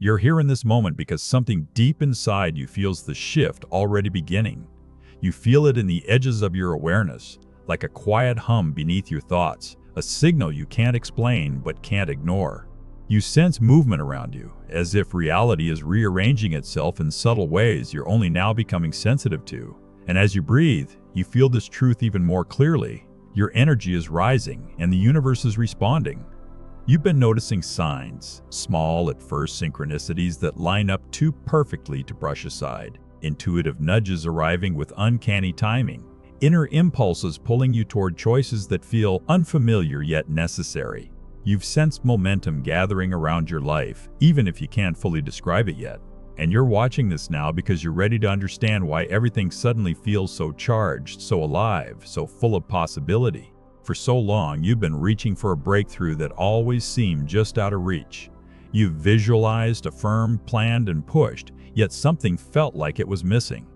You're here in this moment because something deep inside you feels the shift already beginning. You feel it in the edges of your awareness, like a quiet hum beneath your thoughts, a signal you can't explain but can't ignore. You sense movement around you, as if reality is rearranging itself in subtle ways you're only now becoming sensitive to. And as you breathe, you feel this truth even more clearly. Your energy is rising, and the universe is responding. You've been noticing signs, small at first synchronicities that line up too perfectly to brush aside, intuitive nudges arriving with uncanny timing, inner impulses pulling you toward choices that feel unfamiliar yet necessary. You've sensed momentum gathering around your life, even if you can't fully describe it yet. And you're watching this now because you're ready to understand why everything suddenly feels so charged, so alive, so full of possibility. For so long, you've been reaching for a breakthrough that always seemed just out of reach. You've visualized, affirmed, planned, and pushed, yet something felt like it was missing.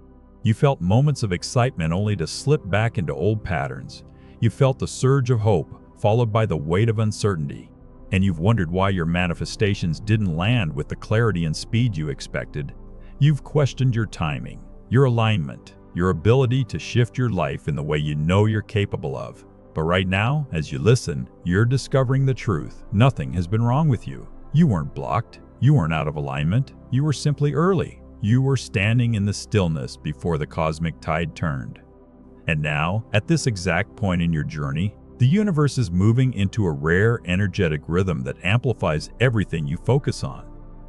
You felt moments of excitement only to slip back into old patterns. You felt the surge of hope, followed by the weight of uncertainty. And you've wondered why your manifestations didn't land with the clarity and speed you expected. You've questioned your timing, your alignment, your ability to shift your life in the way you know you're capable of. But right now, as you listen, you're discovering the truth. Nothing has been wrong with you. You weren't blocked. You weren't out of alignment. You were simply early. You were standing in the stillness before the cosmic tide turned. And now, at this exact point in your journey, the universe is moving into a rare, energetic rhythm that amplifies everything you focus on.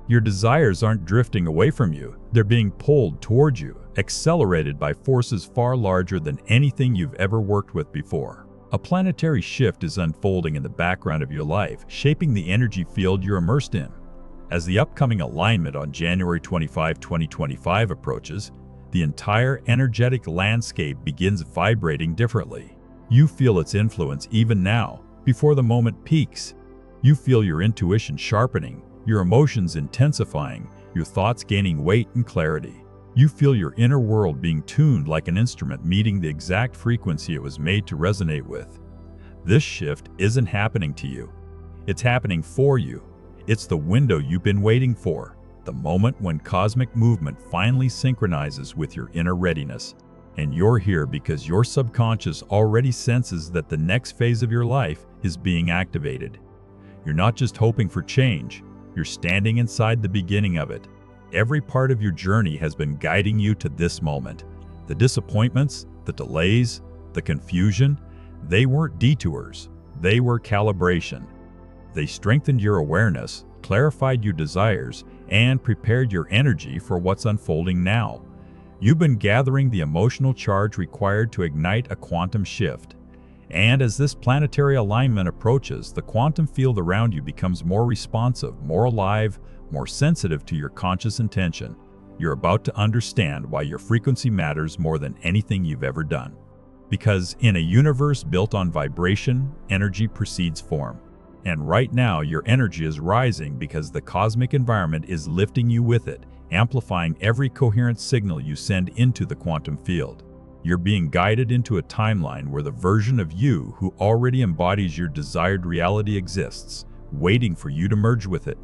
Your desires aren't drifting away from you. They're being pulled towards you, accelerated by forces far larger than anything you've ever worked with before. A planetary shift is unfolding in the background of your life, shaping the energy field you're immersed in. As the upcoming alignment on January 25, 2025 approaches, the entire energetic landscape begins vibrating differently. You feel its influence even now, before the moment peaks. You feel your intuition sharpening, your emotions intensifying, your thoughts gaining weight and clarity. You feel your inner world being tuned like an instrument meeting the exact frequency it was made to resonate with. This shift isn't happening to you. It's happening for you. It's the window you've been waiting for, the moment when cosmic movement finally synchronizes with your inner readiness. And you're here because your subconscious already senses that the next phase of your life is being activated. You're not just hoping for change, you're standing inside the beginning of it. Every part of your journey has been guiding you to this moment. The disappointments, the delays, the confusion, they weren't detours, they were calibration. They strengthened your awareness, clarified your desires, and prepared your energy for what's unfolding now. You've been gathering the emotional charge required to ignite a quantum shift. And as this planetary alignment approaches, the quantum field around you becomes more responsive, more alive, more sensitive to your conscious intention. You're about to understand why your frequency matters more than anything you've ever done. Because in a universe built on vibration, energy precedes form. And right now, your energy is rising because the cosmic environment is lifting you with it, amplifying every coherent signal you send into the quantum field. You're being guided into a timeline where the version of you who already embodies your desired reality exists, waiting for you to merge with it.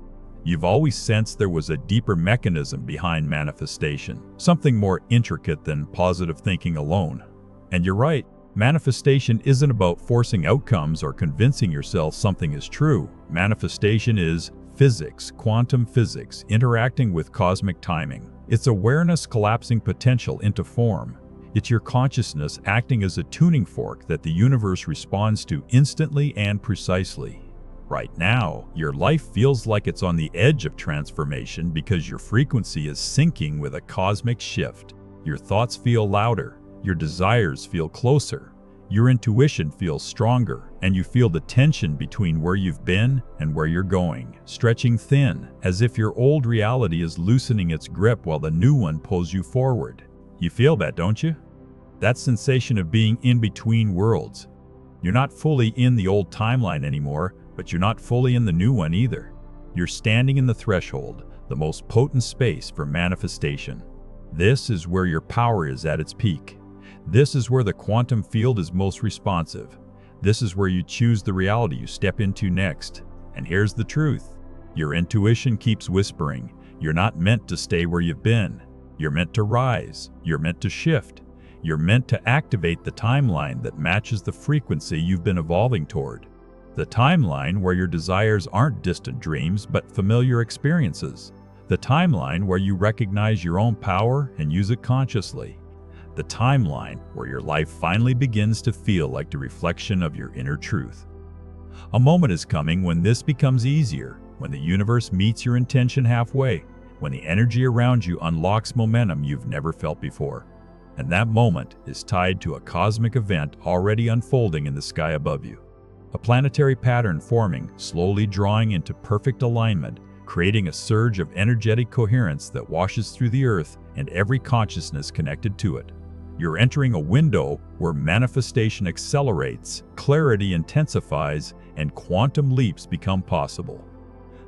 You've always sensed there was a deeper mechanism behind manifestation, something more intricate than positive thinking alone. And you're right, manifestation isn't about forcing outcomes or convincing yourself something is true. Manifestation is physics, quantum physics, interacting with cosmic timing. It's awareness collapsing potential into form. It's your consciousness acting as a tuning fork that the universe responds to instantly and precisely. Right now, your life feels like it's on the edge of transformation because your frequency is syncing with a cosmic shift. Your thoughts feel louder, your desires feel closer, your intuition feels stronger, and you feel the tension between where you've been and where you're going, stretching thin, as if your old reality is loosening its grip while the new one pulls you forward. You feel that, don't you? That sensation of being in between worlds. You're not fully in the old timeline anymore, but you're not fully in the new one either. You're standing in the threshold, the most potent space for manifestation. This is where your power is at its peak. This is where the quantum field is most responsive. This is where you choose the reality you step into next. And here's the truth. Your intuition keeps whispering. You're not meant to stay where you've been. You're meant to rise. You're meant to shift. You're meant to activate the timeline that matches the frequency you've been evolving toward. The timeline where your desires aren't distant dreams but familiar experiences. The timeline where you recognize your own power and use it consciously. The timeline where your life finally begins to feel like the reflection of your inner truth. A moment is coming when this becomes easier, when the universe meets your intention halfway, when the energy around you unlocks momentum you've never felt before. And that moment is tied to a cosmic event already unfolding in the sky above you. A planetary pattern forming, slowly drawing into perfect alignment, creating a surge of energetic coherence that washes through the earth and every consciousness connected to it. You're entering a window where manifestation accelerates, clarity intensifies, and quantum leaps become possible.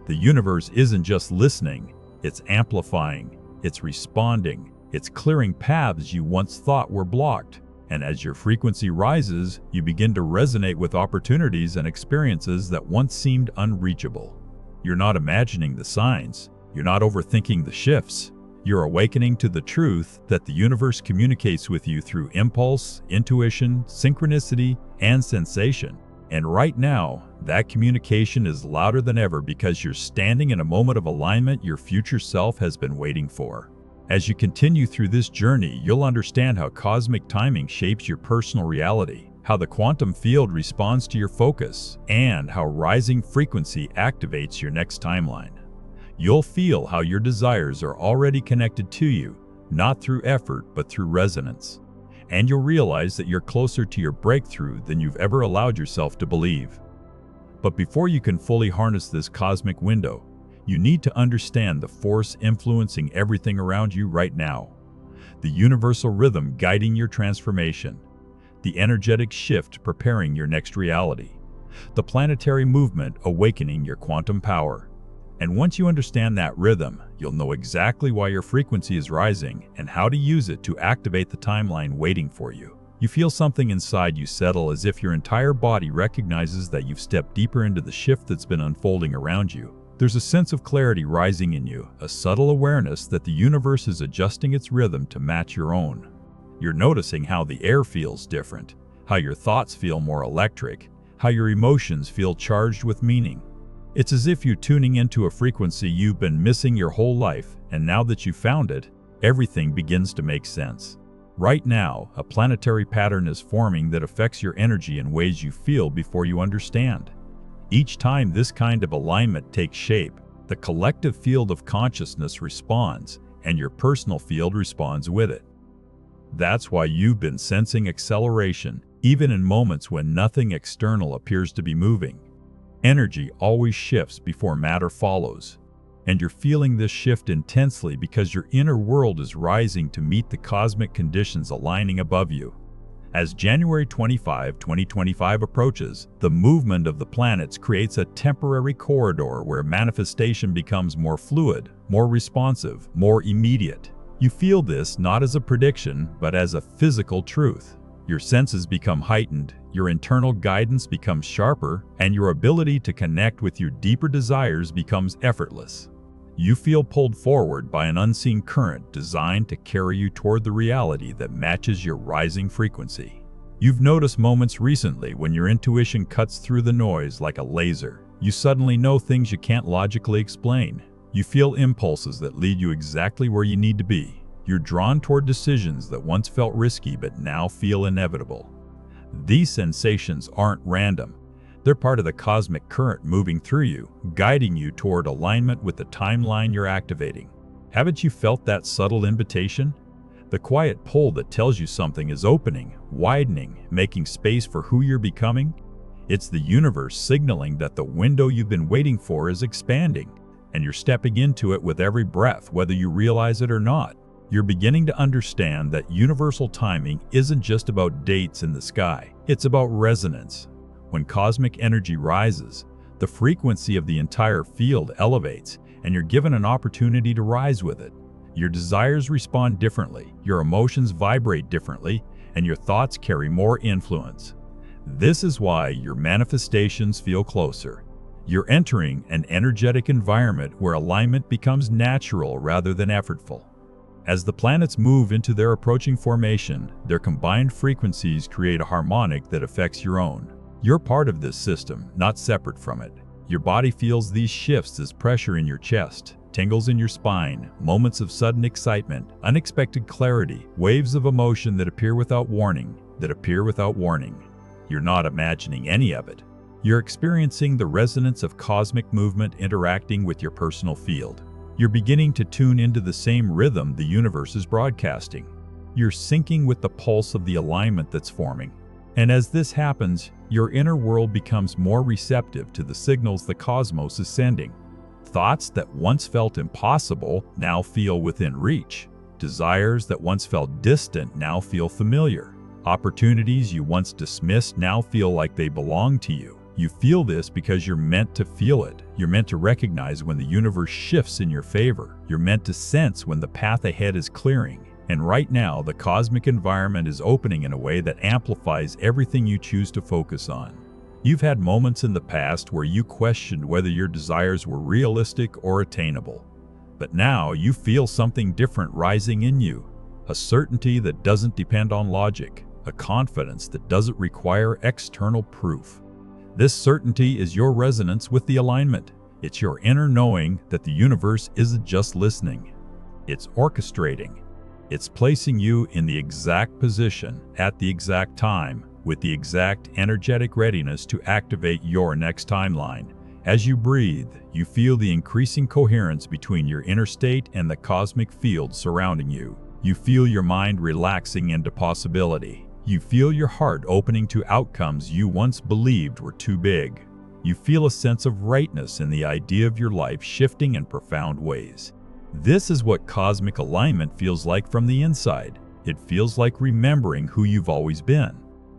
The universe isn't just listening, it's amplifying, it's responding, it's clearing paths you once thought were blocked. And as your frequency rises, you begin to resonate with opportunities and experiences that once seemed unreachable. You're not imagining the signs. You're not overthinking the shifts. You're awakening to the truth that the universe communicates with you through impulse, intuition, synchronicity, and sensation. And right now, that communication is louder than ever because you're standing in a moment of alignment your future self has been waiting for. As you continue through this journey, you'll understand how cosmic timing shapes your personal reality, how the quantum field responds to your focus, and how rising frequency activates your next timeline. You'll feel how your desires are already connected to you, not through effort but through resonance. And you'll realize that you're closer to your breakthrough than you've ever allowed yourself to believe. But before you can fully harness this cosmic window, you need to understand the force influencing everything around you right now. The universal rhythm guiding your transformation. The energetic shift preparing your next reality. The planetary movement awakening your quantum power. And once you understand that rhythm, you'll know exactly why your frequency is rising and how to use it to activate the timeline waiting for you. You feel something inside you settle as if your entire body recognizes that you've stepped deeper into the shift that's been unfolding around you. There's a sense of clarity rising in you, a subtle awareness that the universe is adjusting its rhythm to match your own. You're noticing how the air feels different, how your thoughts feel more electric, how your emotions feel charged with meaning. It's as if you're tuning into a frequency you've been missing your whole life, and now that you've found it, everything begins to make sense. Right now, a planetary pattern is forming that affects your energy in ways you feel before you understand. Each time this kind of alignment takes shape, the collective field of consciousness responds, and your personal field responds with it. That's why you've been sensing acceleration, even in moments when nothing external appears to be moving. Energy always shifts before matter follows, and you're feeling this shift intensely because your inner world is rising to meet the cosmic conditions aligning above you. As January 25, 2025 approaches, the movement of the planets creates a temporary corridor where manifestation becomes more fluid, more responsive, more immediate. You feel this not as a prediction, but as a physical truth. Your senses become heightened, your internal guidance becomes sharper, and your ability to connect with your deeper desires becomes effortless. You feel pulled forward by an unseen current designed to carry you toward the reality that matches your rising frequency. You've noticed moments recently when your intuition cuts through the noise like a laser. You suddenly know things you can't logically explain. You feel impulses that lead you exactly where you need to be. You're drawn toward decisions that once felt risky but now feel inevitable. These sensations aren't random. They're part of the cosmic current moving through you, guiding you toward alignment with the timeline you're activating. Haven't you felt that subtle invitation? The quiet pull that tells you something is opening, widening, making space for who you're becoming? It's the universe signaling that the window you've been waiting for is expanding, and you're stepping into it with every breath, whether you realize it or not. You're beginning to understand that universal timing isn't just about dates in the sky. It's about resonance. When cosmic energy rises, the frequency of the entire field elevates, and you're given an opportunity to rise with it. Your desires respond differently, your emotions vibrate differently, and your thoughts carry more influence. This is why your manifestations feel closer. You're entering an energetic environment where alignment becomes natural rather than effortful. As the planets move into their approaching formation, their combined frequencies create a harmonic that affects your own. You're part of this system, not separate from it. Your body feels these shifts as pressure in your chest, tingles in your spine, moments of sudden excitement, unexpected clarity, waves of emotion that appear without warning. You're not imagining any of it. You're experiencing the resonance of cosmic movement interacting with your personal field. You're beginning to tune into the same rhythm the universe is broadcasting. You're syncing with the pulse of the alignment that's forming. And as this happens, your inner world becomes more receptive to the signals the cosmos is sending. Thoughts that once felt impossible now feel within reach. Desires that once felt distant now feel familiar. Opportunities you once dismissed now feel like they belong to you. You feel this because you're meant to feel it. You're meant to recognize when the universe shifts in your favor. You're meant to sense when the path ahead is clearing. And right now, the cosmic environment is opening in a way that amplifies everything you choose to focus on. You've had moments in the past where you questioned whether your desires were realistic or attainable. But now you feel something different rising in you. A certainty that doesn't depend on logic. A confidence that doesn't require external proof. This certainty is your resonance with the alignment. It's your inner knowing that the universe isn't just listening. It's orchestrating. It's placing you in the exact position, at the exact time, with the exact energetic readiness to activate your next timeline. As you breathe, you feel the increasing coherence between your inner state and the cosmic field surrounding you. You feel your mind relaxing into possibility. You feel your heart opening to outcomes you once believed were too big. You feel a sense of rightness in the idea of your life shifting in profound ways. This is what cosmic alignment feels like from the inside. It feels like remembering who you've always been.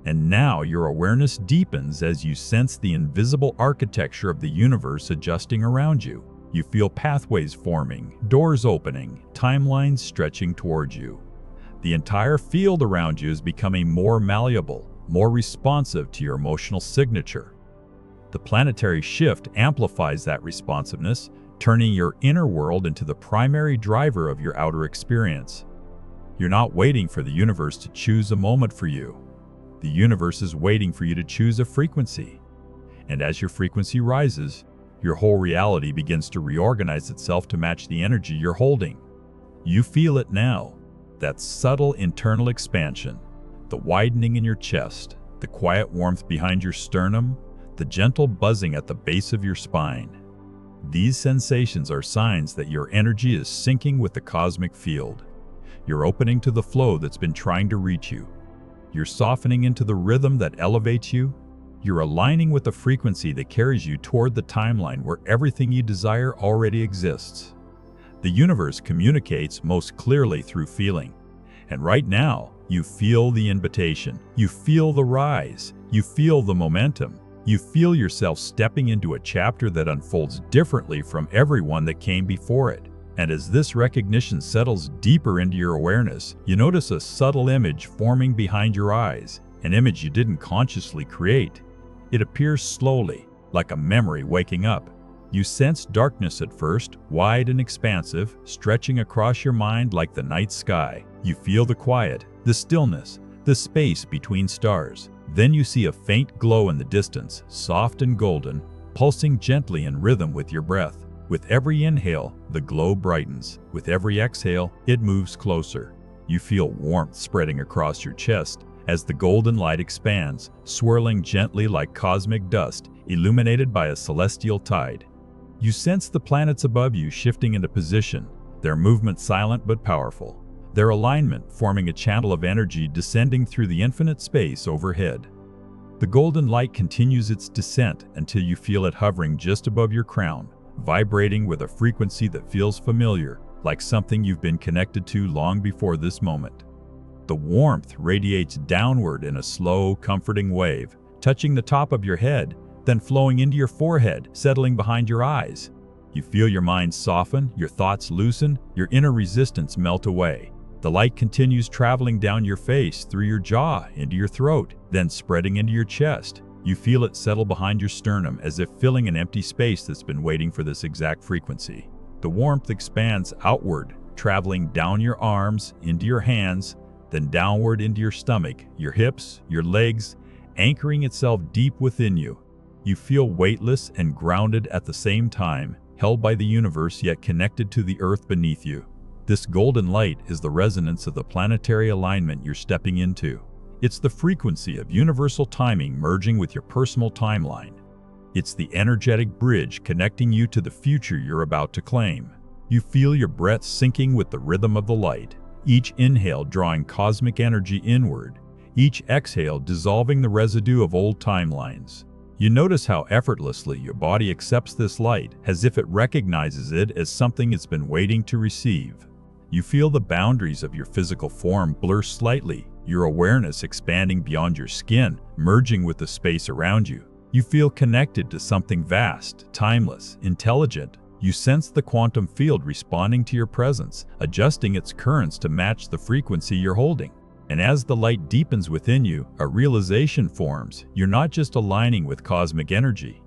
And now your awareness deepens as you sense the invisible architecture of the universe adjusting around you. You feel pathways forming, doors opening, timelines stretching towards you. The entire field around you is becoming more malleable, more responsive to your emotional signature. The planetary shift amplifies that responsiveness, turning your inner world into the primary driver of your outer experience. You're not waiting for the universe to choose a moment for you. The universe is waiting for you to choose a frequency. And as your frequency rises, your whole reality begins to reorganize itself to match the energy you're holding. You feel it now. That subtle internal expansion, the widening in your chest, the quiet warmth behind your sternum, the gentle buzzing at the base of your spine. These sensations are signs that your energy is syncing with the cosmic field. You're opening to the flow that's been trying to reach you. You're softening into the rhythm that elevates you. You're aligning with the frequency that carries you toward the timeline where everything you desire already exists. The universe communicates most clearly through feeling. And right now, you feel the invitation. You feel the rise. You feel the momentum. You feel yourself stepping into a chapter that unfolds differently from everyone that came before it. And as this recognition settles deeper into your awareness, you notice a subtle image forming behind your eyes, an image you didn't consciously create. It appears slowly, like a memory waking up. You sense darkness at first, wide and expansive, stretching across your mind like the night sky. You feel the quiet, the stillness, the space between stars. Then you see a faint glow in the distance, soft and golden, pulsing gently in rhythm with your breath. With every inhale, the glow brightens. With every exhale, it moves closer. You feel warmth spreading across your chest as the golden light expands, swirling gently like cosmic dust, illuminated by a celestial tide. You sense the planets above you shifting into position, their movement silent but powerful, their alignment forming a channel of energy descending through the infinite space overhead. The golden light continues its descent until you feel it hovering just above your crown, vibrating with a frequency that feels familiar, like something you've been connected to long before this moment. The warmth radiates downward in a slow, comforting wave, touching the top of your head, then flowing into your forehead, settling behind your eyes. You feel your mind soften, your thoughts loosen, your inner resistance melt away. The light continues traveling down your face, through your jaw, into your throat, then spreading into your chest. You feel it settle behind your sternum as if filling an empty space that's been waiting for this exact frequency. The warmth expands outward, traveling down your arms, into your hands, then downward into your stomach, your hips, your legs, anchoring itself deep within you. You feel weightless and grounded at the same time, held by the universe yet connected to the earth beneath you. This golden light is the resonance of the planetary alignment you're stepping into. It's the frequency of universal timing merging with your personal timeline. It's the energetic bridge connecting you to the future you're about to claim. You feel your breath syncing with the rhythm of the light, each inhale drawing cosmic energy inward, each exhale dissolving the residue of old timelines. You notice how effortlessly your body accepts this light, as if it recognizes it as something it's been waiting to receive. You feel the boundaries of your physical form blur slightly, your awareness expanding beyond your skin, merging with the space around you. You feel connected to something vast, timeless, intelligent. You sense the quantum field responding to your presence, adjusting its currents to match the frequency you're holding. And as the light deepens within you, a realization forms. You're not just aligning with cosmic energy.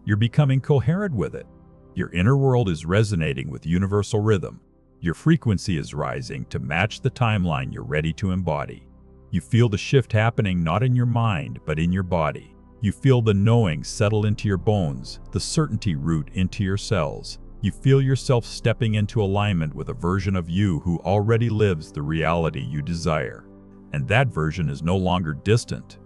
You're becoming coherent with it. Your inner world is resonating with universal rhythm. Your frequency is rising to match the timeline you're ready to embody. You feel the shift happening not in your mind, but in your body. You feel the knowing settle into your bones, the certainty root into your cells. You feel yourself stepping into alignment with a version of you who already lives the reality you desire. And that version is no longer distant.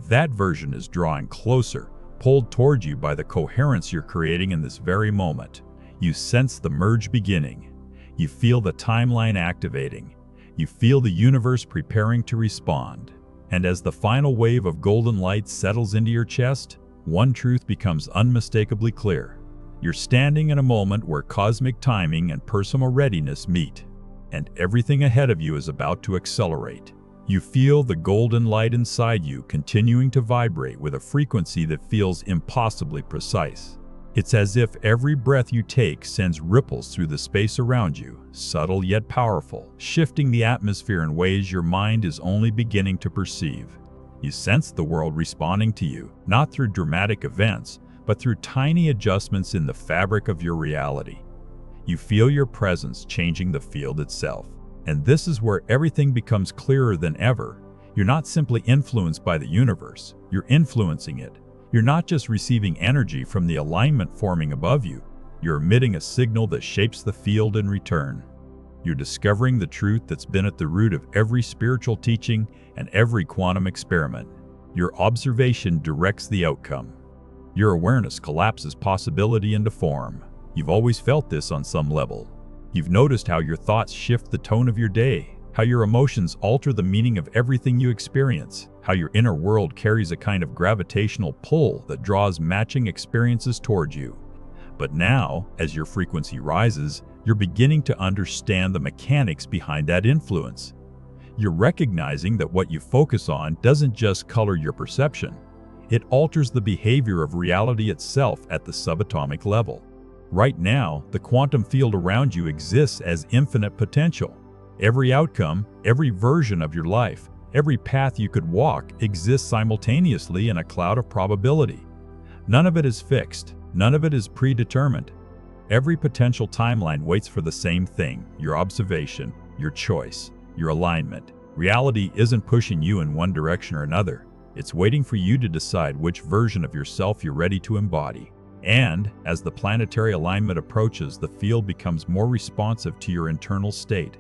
That version is drawing closer, pulled toward you by the coherence you're creating in this very moment. You sense the merge beginning. You feel the timeline activating. You feel the universe preparing to respond. And as the final wave of golden light settles into your chest, one truth becomes unmistakably clear. You're standing in a moment where cosmic timing and personal readiness meet, and everything ahead of you is about to accelerate. You feel the golden light inside you continuing to vibrate with a frequency that feels impossibly precise. It's as if every breath you take sends ripples through the space around you, subtle yet powerful, shifting the atmosphere in ways your mind is only beginning to perceive. You sense the world responding to you, not through dramatic events, but through tiny adjustments in the fabric of your reality. You feel your presence changing the field itself. And this is where everything becomes clearer than ever. You're not simply influenced by the universe, you're influencing it. You're not just receiving energy from the alignment forming above you, you're emitting a signal that shapes the field in return. You're discovering the truth that's been at the root of every spiritual teaching and every quantum experiment. Your observation directs the outcome. Your awareness collapses possibility into form. You've always felt this on some level. You've noticed how your thoughts shift the tone of your day, how your emotions alter the meaning of everything you experience, how your inner world carries a kind of gravitational pull that draws matching experiences toward you. But now, as your frequency rises, you're beginning to understand the mechanics behind that influence. You're recognizing that what you focus on doesn't just color your perception, it alters the behavior of reality itself at the subatomic level. Right now, the quantum field around you exists as infinite potential. Every outcome, every version of your life, every path you could walk exists simultaneously in a cloud of probability. None of it is fixed. None of it is predetermined. Every potential timeline waits for the same thing: your observation, your choice, your alignment. Reality isn't pushing you in one direction or another. It's waiting for you to decide which version of yourself you're ready to embody. And as the planetary alignment approaches, the field becomes more responsive to your internal state.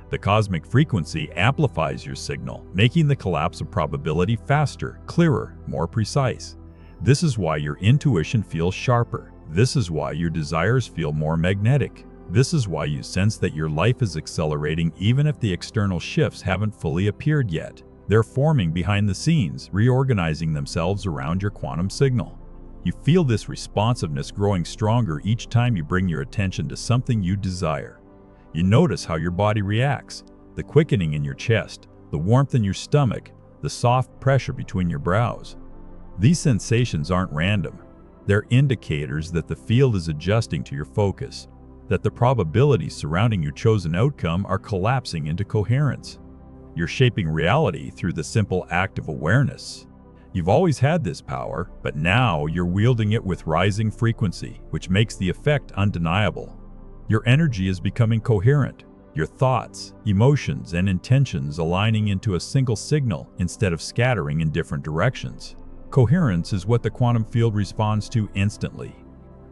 The cosmic frequency amplifies your signal, making the collapse of probability faster, clearer, more precise. This is why your intuition feels sharper. This is why your desires feel more magnetic. This is why you sense that your life is accelerating even if the external shifts haven't fully appeared yet. They're forming behind the scenes, reorganizing themselves around your quantum signal. You feel this responsiveness growing stronger each time you bring your attention to something you desire. You notice how your body reacts, the quickening in your chest, the warmth in your stomach, the soft pressure between your brows. These sensations aren't random. They're indicators that the field is adjusting to your focus, that the probabilities surrounding your chosen outcome are collapsing into coherence. You're shaping reality through the simple act of awareness. You've always had this power, but now you're wielding it with rising frequency, which makes the effect undeniable. Your energy is becoming coherent, your thoughts, emotions, and intentions aligning into a single signal instead of scattering in different directions. Coherence is what the quantum field responds to instantly.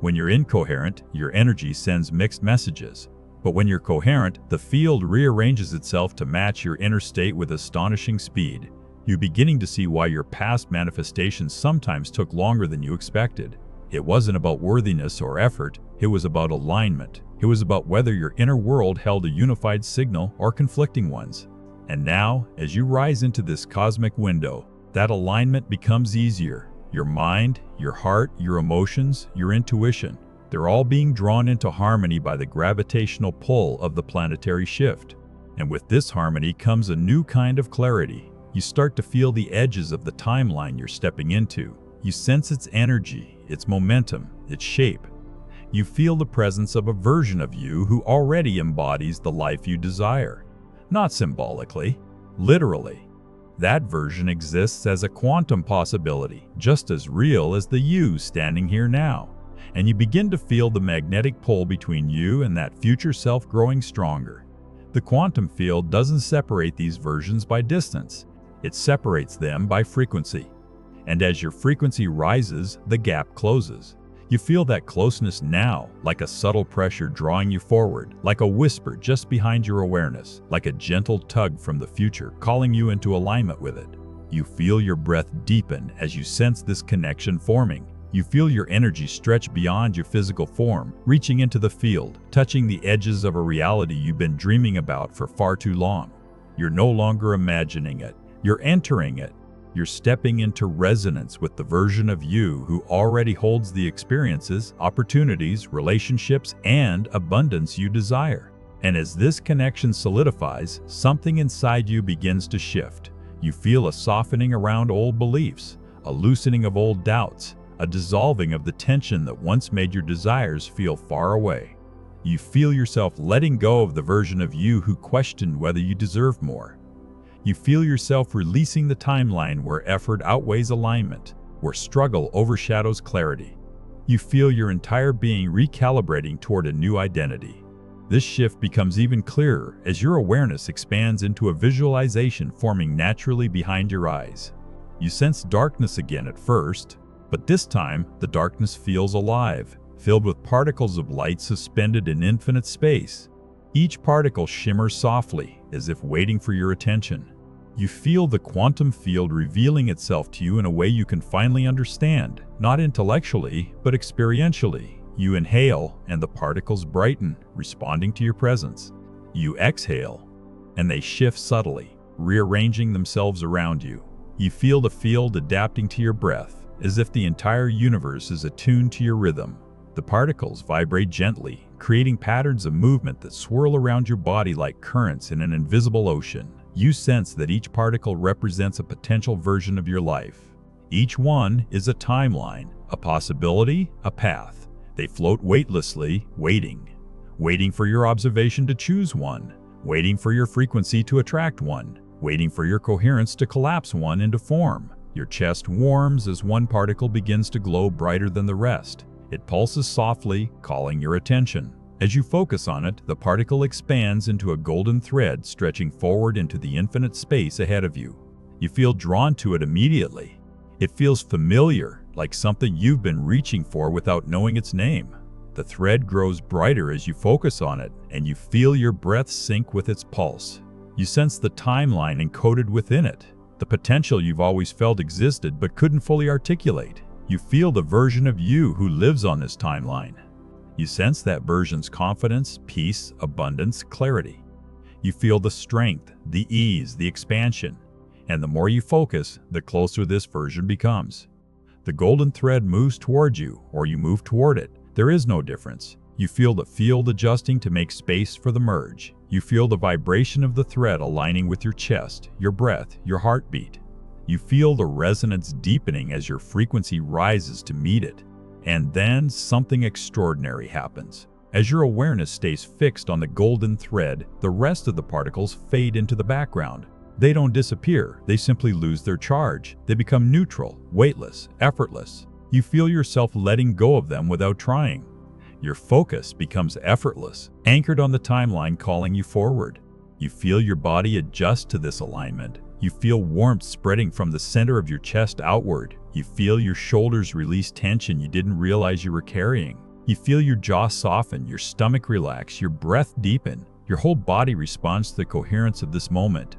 When you're incoherent, your energy sends mixed messages. But when you're coherent, the field rearranges itself to match your inner state with astonishing speed. You're beginning to see why your past manifestations sometimes took longer than you expected. It wasn't about worthiness or effort, it was about alignment. It was about whether your inner world held a unified signal or conflicting ones. And now, as you rise into this cosmic window, that alignment becomes easier. Your mind, your heart, your emotions, your intuition, they're all being drawn into harmony by the gravitational pull of the planetary shift. And with this harmony comes a new kind of clarity. You start to feel the edges of the timeline you're stepping into. You sense its energy, its momentum, its shape. You feel the presence of a version of you who already embodies the life you desire. Not symbolically, literally. That version exists as a quantum possibility, just as real as the you standing here now. And you begin to feel the magnetic pull between you and that future self growing stronger. The quantum field doesn't separate these versions by distance. It separates them by frequency. And as your frequency rises, the gap closes. You feel that closeness now, like a subtle pressure drawing you forward, like a whisper just behind your awareness, like a gentle tug from the future calling you into alignment with it. You feel your breath deepen as you sense this connection forming. You feel your energy stretch beyond your physical form, reaching into the field, touching the edges of a reality you've been dreaming about for far too long. You're no longer imagining it. You're entering it. You're stepping into resonance with the version of you who already holds the experiences, opportunities, relationships, and abundance you desire. And as this connection solidifies, something inside you begins to shift. You feel a softening around old beliefs, a loosening of old doubts, a dissolving of the tension that once made your desires feel far away. You feel yourself letting go of the version of you who questioned whether you deserved more. You feel yourself releasing the timeline where effort outweighs alignment, where struggle overshadows clarity. You feel your entire being recalibrating toward a new identity. This shift becomes even clearer as your awareness expands into a visualization forming naturally behind your eyes. You sense darkness again at first, but this time the darkness feels alive, filled with particles of light suspended in infinite space. Each particle shimmers softly, as if waiting for your attention. You feel the quantum field revealing itself to you in a way you can finally understand, not intellectually, but experientially. You inhale, and the particles brighten, responding to your presence. You exhale, and they shift subtly, rearranging themselves around you. You feel the field adapting to your breath, as if the entire universe is attuned to your rhythm. The particles vibrate gently, creating patterns of movement that swirl around your body like currents in an invisible ocean. You sense that each particle represents a potential version of your life. Each one is a timeline, a possibility, a path. They float weightlessly, waiting for your observation to choose one, waiting for your frequency to attract one, waiting for your coherence to collapse one into form. Your chest warms as one particle begins to glow brighter than the rest. It pulses softly, calling your attention. As you focus on it, the particle expands into a golden thread stretching forward into the infinite space ahead of you. You feel drawn to it immediately. It feels familiar, like something you've been reaching for without knowing its name. The thread grows brighter as you focus on it, and you feel your breath sync with its pulse. You sense the timeline encoded within it, the potential you've always felt existed but couldn't fully articulate. You feel the version of you who lives on this timeline. You sense that version's confidence, peace, abundance, clarity. You feel the strength, the ease, the expansion. And the more you focus, the closer this version becomes. The golden thread moves toward you, or you move toward it. There is no difference. You feel the field adjusting to make space for the merge. You feel the vibration of the thread aligning with your chest, your breath, your heartbeat. You feel the resonance deepening as your frequency rises to meet it. And then something extraordinary happens. As your awareness stays fixed on the golden thread, the rest of the particles fade into the background. They don't disappear, they simply lose their charge. They become neutral, weightless, effortless. You feel yourself letting go of them without trying. Your focus becomes effortless, anchored on the timeline calling you forward. You feel your body adjust to this alignment. You feel warmth spreading from the center of your chest outward. You feel your shoulders release tension you didn't realize you were carrying. You feel your jaw soften, your stomach relax, your breath deepen. Your whole body responds to the coherence of this moment.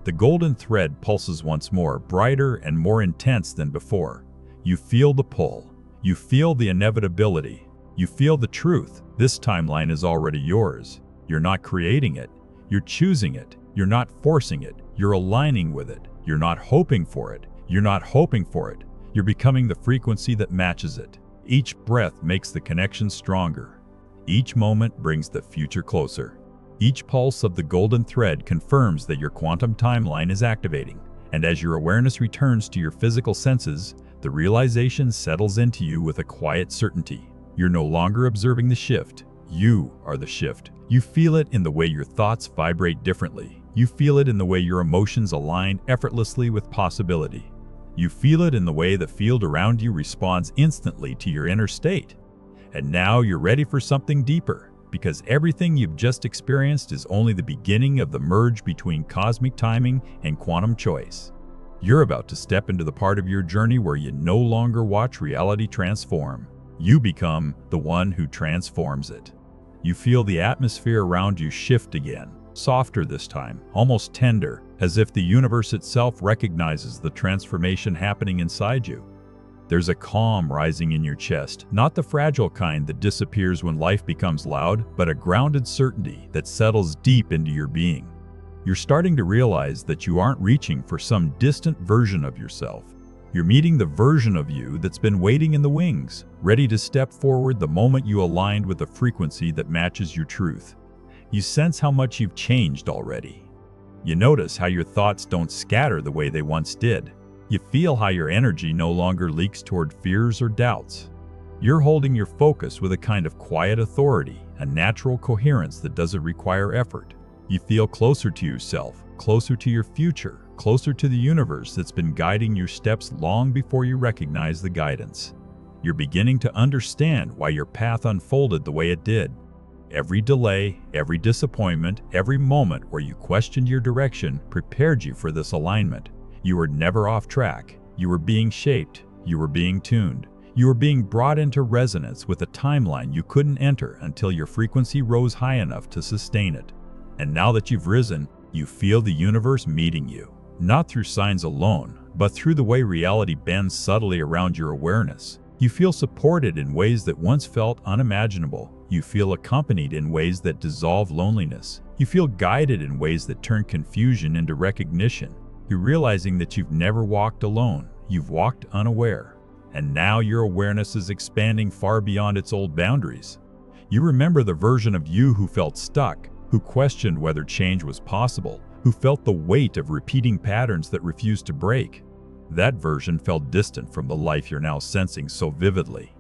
The golden thread pulses once more, brighter and more intense than before. You feel the pull. You feel the inevitability. You feel the truth. This timeline is already yours. You're not creating it. You're choosing it. You're not forcing it. You're aligning with it. You're not hoping for it. You're not hoping for it. You're becoming the frequency that matches it. Each breath makes the connection stronger. Each moment brings the future closer. Each pulse of the golden thread confirms that your quantum timeline is activating. And as your awareness returns to your physical senses, the realization settles into you with a quiet certainty. You're no longer observing the shift. You are the shift. You feel it in the way your thoughts vibrate differently. You feel it in the way your emotions align effortlessly with possibility. You feel it in the way the field around you responds instantly to your inner state. And now you're ready for something deeper, because everything you've just experienced is only the beginning of the merge between cosmic timing and quantum choice. You're about to step into the part of your journey where you no longer watch reality transform. You become the one who transforms it. You feel the atmosphere around you shift again, softer this time, almost tender, as if the universe itself recognizes the transformation happening inside you. There's a calm rising in your chest, not the fragile kind that disappears when life becomes loud, but a grounded certainty that settles deep into your being. You're starting to realize that you aren't reaching for some distant version of yourself. You're meeting the version of you that's been waiting in the wings, ready to step forward the moment you aligned with a frequency that matches your truth. You sense how much you've changed already. You notice how your thoughts don't scatter the way they once did. You feel how your energy no longer leaks toward fears or doubts. You're holding your focus with a kind of quiet authority, a natural coherence that doesn't require effort. You feel closer to yourself, closer to your future, closer to the universe that's been guiding your steps long before you recognize the guidance. You're beginning to understand why your path unfolded the way it did. Every delay, every disappointment, every moment where you questioned your direction prepared you for this alignment. You were never off track. You were being shaped. You were being tuned. You were being brought into resonance with a timeline you couldn't enter until your frequency rose high enough to sustain it. And now that you've risen, you feel the universe meeting you, not through signs alone, but through the way reality bends subtly around your awareness. You feel supported in ways that once felt unimaginable. You feel accompanied in ways that dissolve loneliness. You feel guided in ways that turn confusion into recognition. You're realizing that you've never walked alone. You've walked unaware. And now your awareness is expanding far beyond its old boundaries. You remember the version of you who felt stuck, who questioned whether change was possible, who felt the weight of repeating patterns that refused to break. That version felt distant from the life you're now sensing so vividly.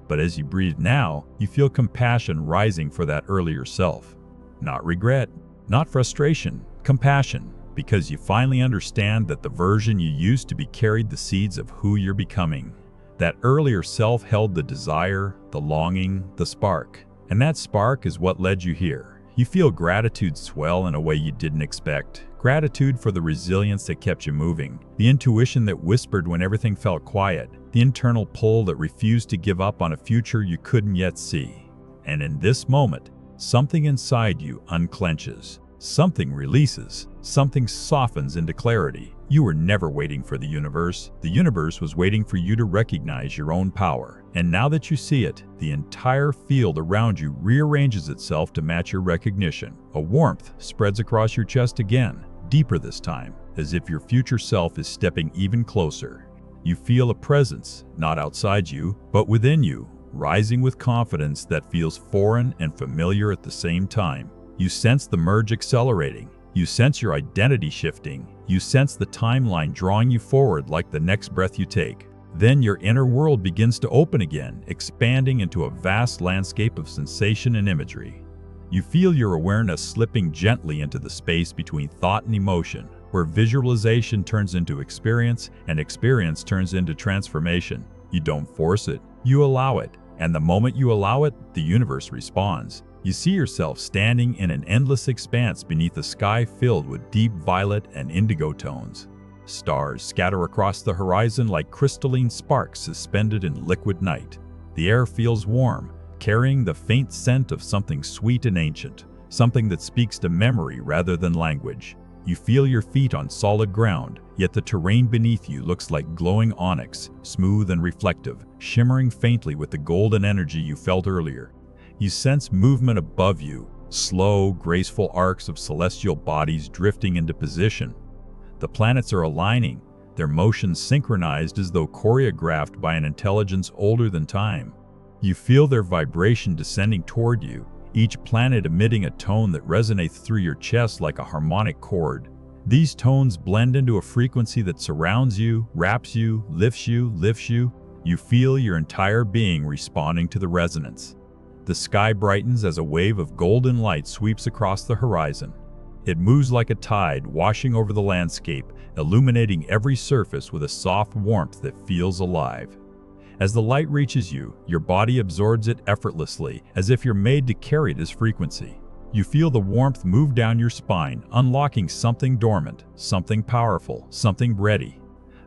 But as you breathe now, you feel compassion rising for that earlier self. Not regret, not frustration, compassion, because you finally understand that the version you used to be carried the seeds of who you're becoming. That earlier self held the desire, the longing, the spark. And that spark is what led you here. You feel gratitude swell in a way you didn't expect. Gratitude for the resilience that kept you moving, the intuition that whispered when everything felt quiet, the internal pull that refused to give up on a future you couldn't yet see. And in this moment, something inside you unclenches. Something releases. Something softens into clarity. You were never waiting for the universe. The universe was waiting for you to recognize your own power. And now that you see it, the entire field around you rearranges itself to match your recognition. A warmth spreads across your chest again, deeper this time, as if your future self is stepping even closer. You feel a presence, not outside you, but within you, rising with confidence that feels foreign and familiar at the same time. You sense the merge accelerating. You sense your identity shifting. You sense the timeline drawing you forward like the next breath you take. Then your inner world begins to open again, expanding into a vast landscape of sensation and imagery. You feel your awareness slipping gently into the space between thought and emotion, where visualization turns into experience and experience turns into transformation. You don't force it, you allow it. And the moment you allow it, the universe responds. You see yourself standing in an endless expanse beneath a sky filled with deep violet and indigo tones. Stars scatter across the horizon like crystalline sparks suspended in liquid night. The air feels warm, carrying the faint scent of something sweet and ancient, something that speaks to memory rather than language. You feel your feet on solid ground, yet the terrain beneath you looks like glowing onyx, smooth and reflective, shimmering faintly with the golden energy you felt earlier. You sense movement above you, slow, graceful arcs of celestial bodies drifting into position. The planets are aligning, their motions synchronized as though choreographed by an intelligence older than time. You feel their vibration descending toward you, each planet emitting a tone that resonates through your chest like a harmonic chord. These tones blend into a frequency that surrounds you, wraps you, lifts you, lifts you. You feel your entire being responding to the resonance. The sky brightens as a wave of golden light sweeps across the horizon. It moves like a tide, washing over the landscape, illuminating every surface with a soft warmth that feels alive. As the light reaches you, your body absorbs it effortlessly, as if you're made to carry this frequency. You feel the warmth move down your spine, unlocking something dormant, something powerful, something ready.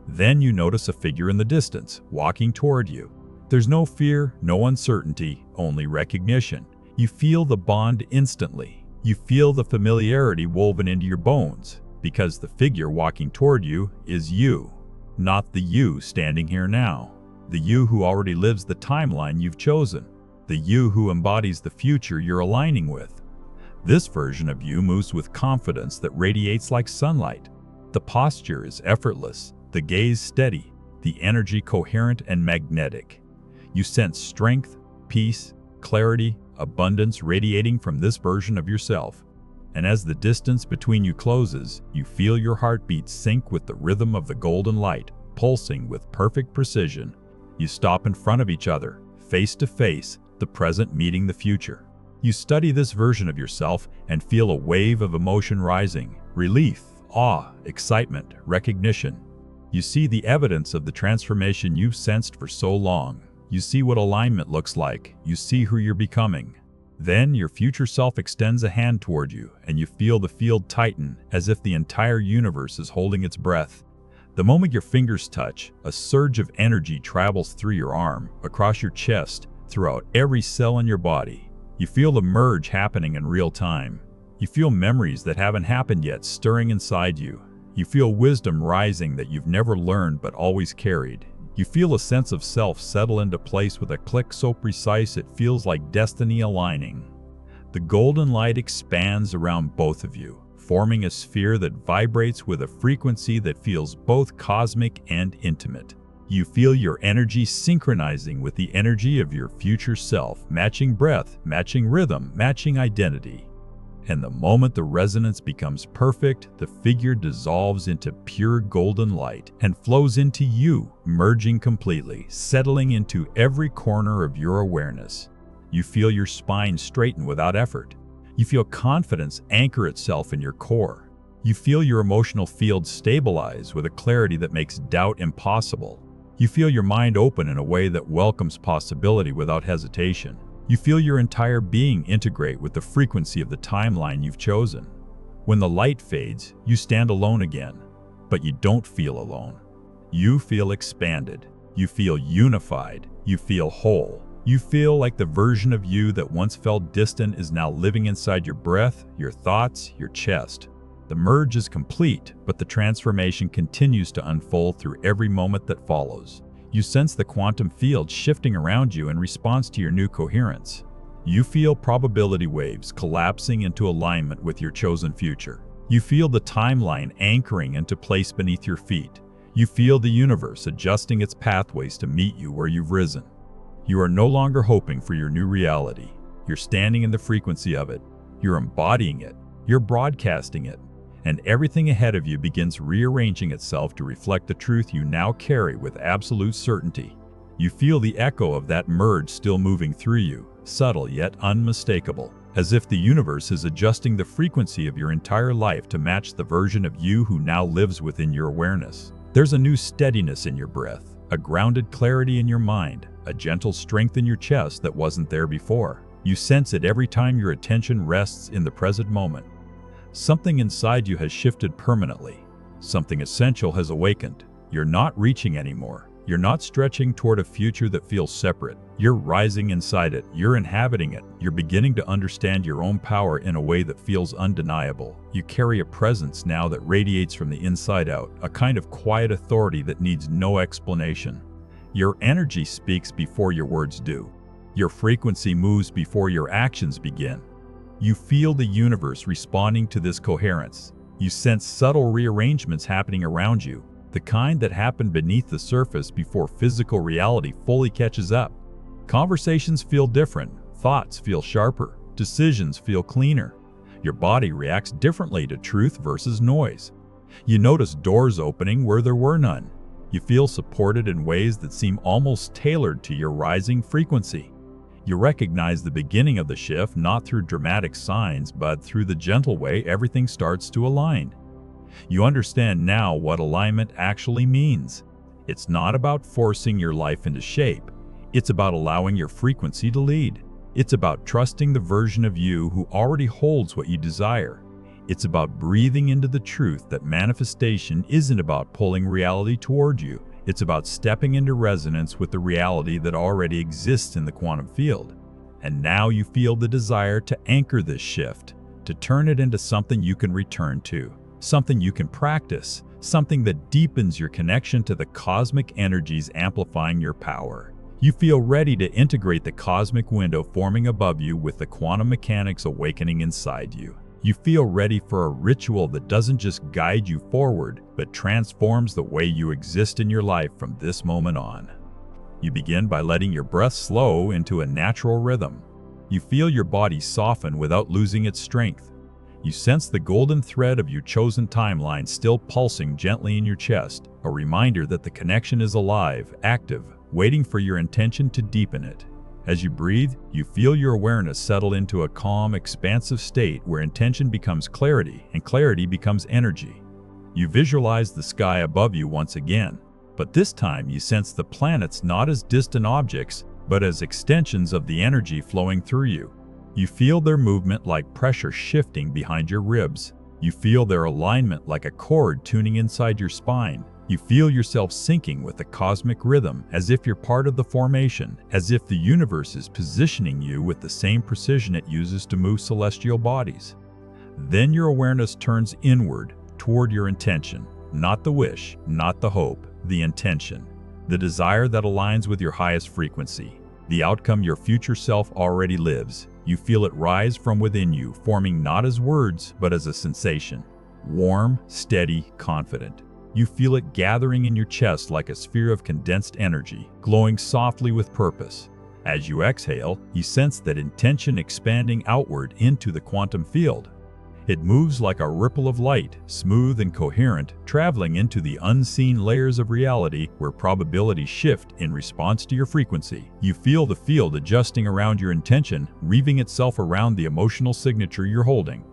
Then you notice a figure in the distance, walking toward you. There's no fear, no uncertainty, only recognition. You feel the bond instantly. You feel the familiarity woven into your bones, because the figure walking toward you is you, not the you standing here now. The you who already lives the timeline you've chosen. The you who embodies the future you're aligning with. This version of you moves with confidence that radiates like sunlight. The posture is effortless, the gaze steady, the energy coherent and magnetic. You sense strength, peace, clarity, abundance radiating from this version of yourself. And as the distance between you closes, you feel your heartbeat sync with the rhythm of the golden light, pulsing with perfect precision. You stop in front of each other, face to face, the present meeting the future. You study this version of yourself and feel a wave of emotion rising, relief, awe, excitement, recognition. You see the evidence of the transformation you've sensed for so long. You see what alignment looks like. You see who you're becoming. Then your future self extends a hand toward you, and you feel the field tighten as if the entire universe is holding its breath. The moment your fingers touch, a surge of energy travels through your arm, across your chest, throughout every cell in your body. You feel the merge happening in real time. You feel memories that haven't happened yet stirring inside you. You feel wisdom rising that you've never learned but always carried. You feel a sense of self settle into place with a click so precise it feels like destiny aligning. The golden light expands around both of you, forming a sphere that vibrates with a frequency that feels both cosmic and intimate. You feel your energy synchronizing with the energy of your future self, matching breath, matching rhythm, matching identity. And the moment the resonance becomes perfect, the figure dissolves into pure golden light and flows into you, merging completely, settling into every corner of your awareness. You feel your spine straighten without effort. You feel confidence anchor itself in your core. You feel your emotional field stabilize with a clarity that makes doubt impossible. You feel your mind open in a way that welcomes possibility without hesitation. You feel your entire being integrate with the frequency of the timeline you've chosen. When the light fades, you stand alone again, but you don't feel alone. You feel expanded. You feel unified. You feel whole. You feel like the version of you that once felt distant is now living inside your breath, your thoughts, your chest. The merge is complete, but the transformation continues to unfold through every moment that follows. You sense the quantum field shifting around you in response to your new coherence. You feel probability waves collapsing into alignment with your chosen future. You feel the timeline anchoring into place beneath your feet. You feel the universe adjusting its pathways to meet you where you've risen. You are no longer hoping for your new reality. You're standing in the frequency of it. You're embodying it. You're broadcasting it. And everything ahead of you begins rearranging itself to reflect the truth you now carry with absolute certainty. You feel the echo of that merge still moving through you, subtle yet unmistakable. as if the universe is adjusting the frequency of your entire life to match the version of you who now lives within your awareness. There's a new steadiness in your breath, a grounded clarity in your mind, a gentle strength in your chest that wasn't there before. You sense it every time your attention rests in the present moment. Something inside you has shifted permanently. Something essential has awakened. You're not reaching anymore. You're not stretching toward a future that feels separate. You're rising inside it. You're inhabiting it. You're beginning to understand your own power in a way that feels undeniable. You carry a presence now that radiates from the inside out, a kind of quiet authority that needs no explanation. Your energy speaks before your words do. Your frequency moves before your actions begin. You feel the universe responding to this coherence. You sense subtle rearrangements happening around you, the kind that happen beneath the surface before physical reality fully catches up. Conversations feel different, thoughts feel sharper, decisions feel cleaner. Your body reacts differently to truth versus noise. You notice doors opening where there were none. You feel supported in ways that seem almost tailored to your rising frequency. You recognize the beginning of the shift not through dramatic signs, but through the gentle way everything starts to align. You understand now what alignment actually means. It's not about forcing your life into shape. It's about allowing your frequency to lead. It's about trusting the version of you who already holds what you desire. It's about breathing into the truth that manifestation isn't about pulling reality toward you. It's about stepping into resonance with the reality that already exists in the quantum field. And now you feel the desire to anchor this shift, to turn it into something you can return to, something you can practice, something that deepens your connection to the cosmic energies amplifying your power. You feel ready to integrate the cosmic window forming above you with the quantum mechanics awakening inside you. You feel ready for a ritual that doesn't just guide you forward, but transforms the way you exist in your life from this moment on. You begin by letting your breath slow into a natural rhythm. You feel your body soften without losing its strength. You sense the golden thread of your chosen timeline still pulsing gently in your chest, a reminder that the connection is alive, active, waiting for your intention to deepen it. As you breathe, you feel your awareness settle into a calm, expansive state where intention becomes clarity and clarity becomes energy. You visualize the sky above you once again, but this time you sense the planets not as distant objects, but as extensions of the energy flowing through you. You feel their movement like pressure shifting behind your ribs. You feel their alignment like a chord tuning inside your spine. You feel yourself syncing with the cosmic rhythm as if you're part of the formation, as if the universe is positioning you with the same precision it uses to move celestial bodies. Then your awareness turns inward, toward your intention, not the wish, not the hope, the intention, the desire that aligns with your highest frequency, the outcome your future self already lives. You feel it rise from within you, forming not as words, but as a sensation. Warm, steady, confident. You feel it gathering in your chest like a sphere of condensed energy, glowing softly with purpose. As you exhale, you sense that intention expanding outward into the quantum field. It moves like a ripple of light, smooth and coherent, traveling into the unseen layers of reality where probabilities shift in response to your frequency. You feel the field adjusting around your intention, weaving itself around the emotional signature you're holding.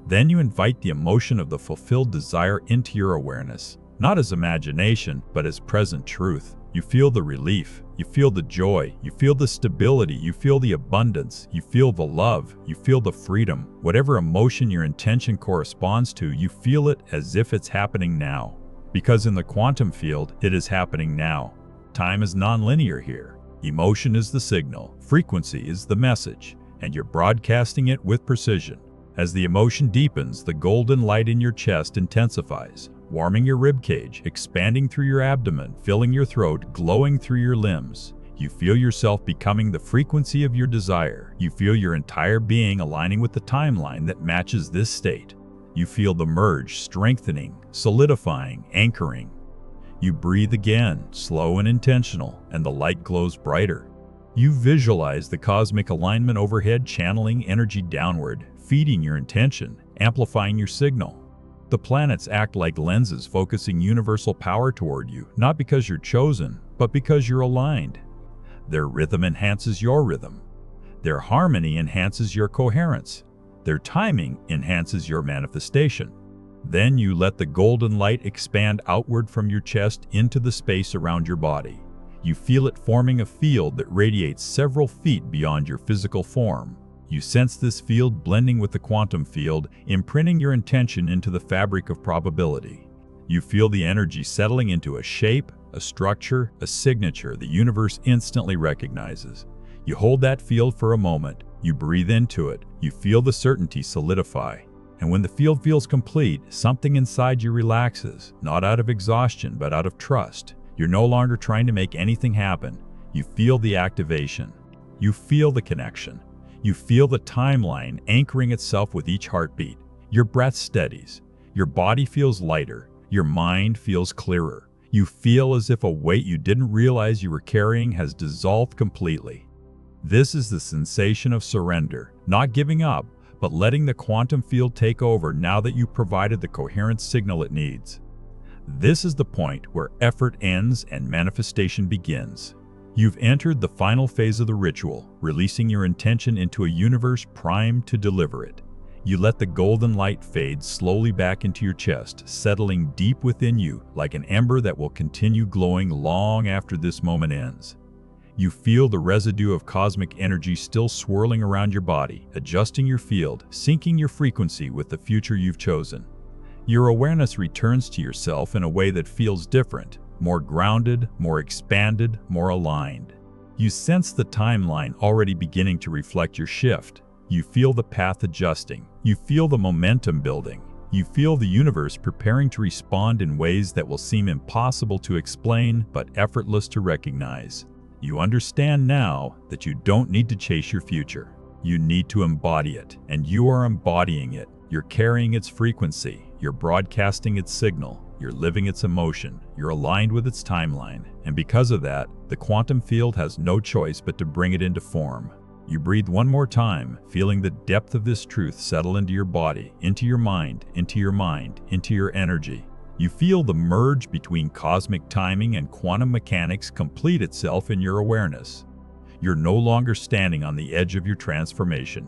Then you invite the emotion of the fulfilled desire into your awareness, not as imagination, but as present truth. You feel the relief, you feel the joy, you feel the stability, you feel the abundance, you feel the love, you feel the freedom. Whatever emotion your intention corresponds to, you feel it as if it's happening now. Because in the quantum field, it is happening now. Time is non-linear here. Emotion is the signal, frequency is the message, and you're broadcasting it with precision. As the emotion deepens, the golden light in your chest intensifies, warming your ribcage, expanding through your abdomen, filling your throat, glowing through your limbs. You feel yourself becoming the frequency of your desire. You feel your entire being aligning with the timeline that matches this state. You feel the merge strengthening, solidifying, anchoring. You breathe again, slow and intentional, and the light glows brighter. You visualize the cosmic alignment overhead channeling energy downward, feeding your intention, amplifying your signal. The planets act like lenses focusing universal power toward you, not because you're chosen, but because you're aligned. Their rhythm enhances your rhythm. Their harmony enhances your coherence. Their timing enhances your manifestation. Then you let the golden light expand outward from your chest into the space around your body. You feel it forming a field that radiates several feet beyond your physical form. You sense this field blending with the quantum field, imprinting your intention into the fabric of probability. You feel the energy settling into a shape, a structure, a signature the universe instantly recognizes. You hold that field for a moment, you breathe into it, you feel the certainty solidify. And when the field feels complete, something inside you relaxes, not out of exhaustion, but out of trust. You're no longer trying to make anything happen. You feel the activation. You feel the connection. You feel the timeline anchoring itself with each heartbeat. Your breath steadies. Your body feels lighter. Your mind feels clearer. You feel as if a weight you didn't realize you were carrying has dissolved completely. This is the sensation of surrender, not giving up, but letting the quantum field take over now that you provided the coherent signal it needs. This is the point where effort ends and manifestation begins. You've entered the final phase of the ritual, releasing your intention into a universe primed to deliver it. You let the golden light fade slowly back into your chest, settling deep within you like an ember that will continue glowing long after this moment ends. You feel the residue of cosmic energy still swirling around your body, adjusting your field, syncing your frequency with the future you've chosen. Your awareness returns to yourself in a way that feels different, more grounded, more expanded, more aligned. You sense the timeline already beginning to reflect your shift. You feel the path adjusting. You feel the momentum building. You feel the universe preparing to respond in ways that will seem impossible to explain but effortless to recognize. You understand now that you don't need to chase your future. You need to embody it, and you are embodying it. You're carrying its frequency. You're broadcasting its signal. You're living its emotion. You're aligned with its timeline. And because of that, the quantum field has no choice but to bring it into form. You breathe one more time, feeling the depth of this truth settle into your body, into your mind, into your mind, into your energy. You feel the merge between cosmic timing and quantum mechanics complete itself in your awareness. You're no longer standing on the edge of your transformation.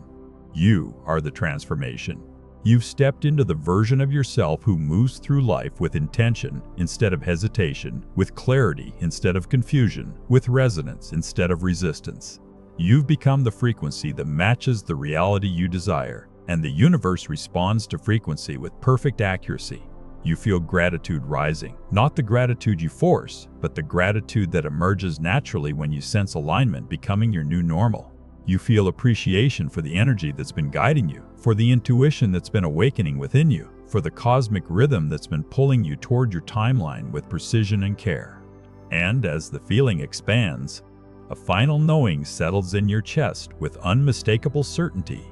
You are the transformation. You've stepped into the version of yourself who moves through life with intention instead of hesitation, with clarity instead of confusion, with resonance instead of resistance. You've become the frequency that matches the reality you desire, and the universe responds to frequency with perfect accuracy. You feel gratitude rising, not the gratitude you force, but the gratitude that emerges naturally when you sense alignment becoming your new normal. You feel appreciation for the energy that's been guiding you, for the intuition that's been awakening within you, for the cosmic rhythm that's been pulling you toward your timeline with precision and care. And as the feeling expands, a final knowing settles in your chest with unmistakable certainty.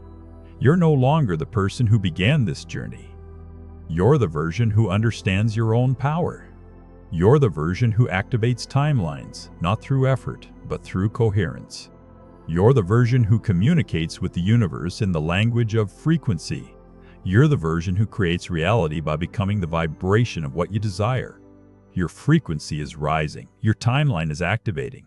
You're no longer the person who began this journey. You're the version who understands your own power. You're the version who activates timelines, not through effort, but through coherence. You're the version who communicates with the universe in the language of frequency. You're the version who creates reality by becoming the vibration of what you desire. Your frequency is rising. Your timeline is activating.